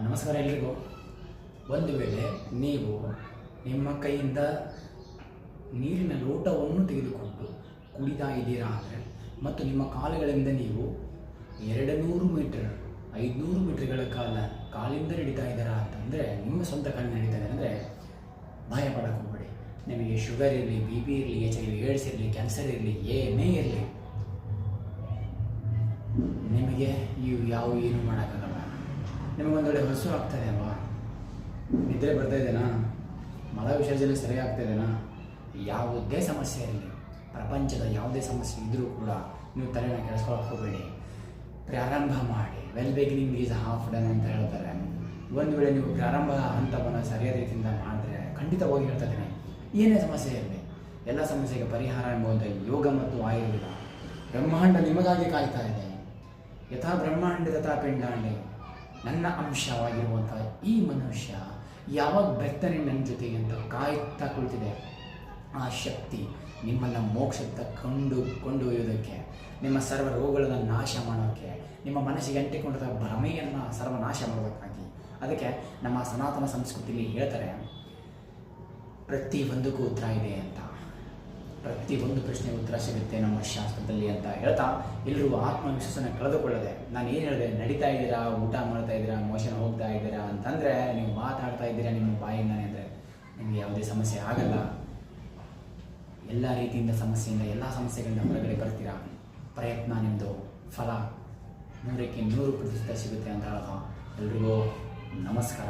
ನಮಸ್ಕಾರ ಎಲ್ರಿಗೂ. ಒಂದು ವೇಳೆ ನೀವು ನಿಮ್ಮ ಕೈಯಿಂದ ನೀರಿನ ಲೋಟವನ್ನು ತೆಗೆದುಕೊಂಡು ಕುಡಿತಾ ಇದ್ದೀರಾ ಅಂದರೆ ಮತ್ತು ನಿಮ್ಮ ಕಾಲುಗಳಿಂದ ನೀವು 200 ಮೀಟರ್ 500 ಮೀಟರ್ಗಳ ಕಾಲಿಂದ ನಡೀತಾ ಇದ್ದೀರಾ ಅಂತಂದರೆ, ನಿಮ್ಮ ಸ್ವಂತ ಕಾಲಿನ ನಡೀತಾ ಇದ್ದಾರೆ ಅಂದರೆ ಭಯ ಪಡಕ್ಕೆ ಹೋಗಬೇಡಿ. ನಿಮಗೆ ಶುಗರ್ ಇರಲಿ, BP ಇರಲಿ, HIV ಏಡ್ಸ್ ಇರಲಿ, ಕ್ಯಾನ್ಸರ್ ಇರಲಿ, ಏನೇ ಇರಲಿ, ನಿಮಗೆ ಏನು ಮಾಡೋಕ್ಕಾಗಲ್ಲ. ನಿಮಗೊಂದೊಳ್ಳೆ ಹಸು ಆಗ್ತಾಯಿದೆ ಅಲ್ವಾ, ನಿದ್ರೆ ಬರ್ತಾ ಇದೆನಾ, ಮಲ ವಿಸರ್ಜನೆ ಸರಿ ಆಗ್ತಾಯಿದೆನಾ, ಯಾವುದೇ ಸಮಸ್ಯೆ ಇರಲಿ, ಪ್ರಪಂಚದ ಯಾವುದೇ ಸಮಸ್ಯೆ ಇದ್ದರೂ ಕೂಡ ನೀವು ತಲೆನ ಕೆಡಿಸ್ಕೊಳ್ಳೋಕೆ ಹೋಗಬೇಡಿ. ಪ್ರಾರಂಭ ಮಾಡಿ. Well beginning is half done ಅಂತ ಹೇಳ್ತಾರೆ. ಒಂದು ವೇಳೆ ನೀವು ಪ್ರಾರಂಭ ಹಂತವನ್ನು ಸರಿಯಾದ ರೀತಿಯಿಂದ ಮಾಡಿದ್ರೆ ಖಂಡಿತವಾಗಿ ಹೇಳ್ತಾ ಇದ್ದೀನಿ, ಏನೇ ಸಮಸ್ಯೆ ಇರಲಿ ಎಲ್ಲ ಸಮಸ್ಯೆಗೆ ಪರಿಹಾರ ಎಂಬುದು ಯೋಗ ಮತ್ತು ಆಯುರ್ವೇದ. ಬ್ರಹ್ಮಾಂಡ ನಿಮಗಾಗಿ ಕಾಯ್ತಾ ಇದೆ. ಯಥಾ ಬ್ರಹ್ಮಾಂಡ ತಥಾ ಪಿಂಡಾಂಡೆ. ನನ್ನ ಅಂಶವಾಗಿರುವಂಥ ಈ ಮನುಷ್ಯ ಯಾವಾಗ ಬರ್ತಾನೆ ನನ್ನ ಜೊತೆಗೆ ಅಂತ ಕಾಯ್ತಾ ಕುಳಿತಿದೆ. ಆ ಶಕ್ತಿ ನಿಮ್ಮನ್ನು ಮೋಕ್ಷದ ಕೊಂಡೊಯ್ಯೋದಕ್ಕೆ, ನಿಮ್ಮ ಸರ್ವ ರೋಗಗಳನ್ನು ನಾಶ ಮಾಡೋಕ್ಕೆ, ನಿಮ್ಮ ಮನಸ್ಸಿಗೆ ಅಂಟಿಕೊಂಡ ಭ್ರಮೆಯನ್ನು ಸರ್ವನಾಶ ಮಾಡೋದಕ್ಕಾಗಿ. ಅದಕ್ಕೆ ನಮ್ಮ ಸನಾತನ ಸಂಸ್ಕೃತಿಯಲ್ಲಿ ಹೇಳ್ತಾರೆ, ಪ್ರತಿಯೊಂದಕ್ಕೂ ಉತ್ತರ ಇದೆ ಅಂತ, ಪ್ರತಿಯೊಂದು ಪ್ರಶ್ನೆಗೆ ಉತ್ತರ ಸಿಗುತ್ತೆ ನಮ್ಮ ಶಾಸ್ತ್ರದಲ್ಲಿ ಅಂತ ಹೇಳ್ತಾ, ಎಲ್ಲರೂ ಆತ್ಮವಿಶ್ವಾಸನ ಕಳೆದುಕೊಳ್ಳದೆ, ನಾನು ಏನು ಹೇಳಿದೆ, ನಡೀತಾ ಇದ್ದೀರಾ, ಊಟ ಮಾಡ್ತಾ ಇದ್ದೀರಾ, ಮೋಷನ್ ಹೋಗ್ತಾ ಇದ್ದೀರಾ ಅಂತಂದರೆ, ನೀವು ಮಾತಾಡ್ತಾ ಇದ್ದೀರಾ ನಿಮ್ಮ ಬಾಯಿಂದಾನೆ ಅಂದರೆ ನಿಮಗೆ ಯಾವುದೇ ಸಮಸ್ಯೆ ಆಗಲ್ಲ. ಎಲ್ಲ ರೀತಿಯಿಂದ ಸಮಸ್ಯೆಯಿಂದ, ಎಲ್ಲ ಸಮಸ್ಯೆಗಳಿಂದ ಹೊರಗಡೆ ಬರ್ತೀರಾ. ಪ್ರಯತ್ನ ನಿಮ್ಮದು ಫಲ 100% ಸಿಗುತ್ತೆ ಅಂತ ಹೇಳೋದು. ಎಲ್ರಿಗೂ ನಮಸ್ಕಾರ.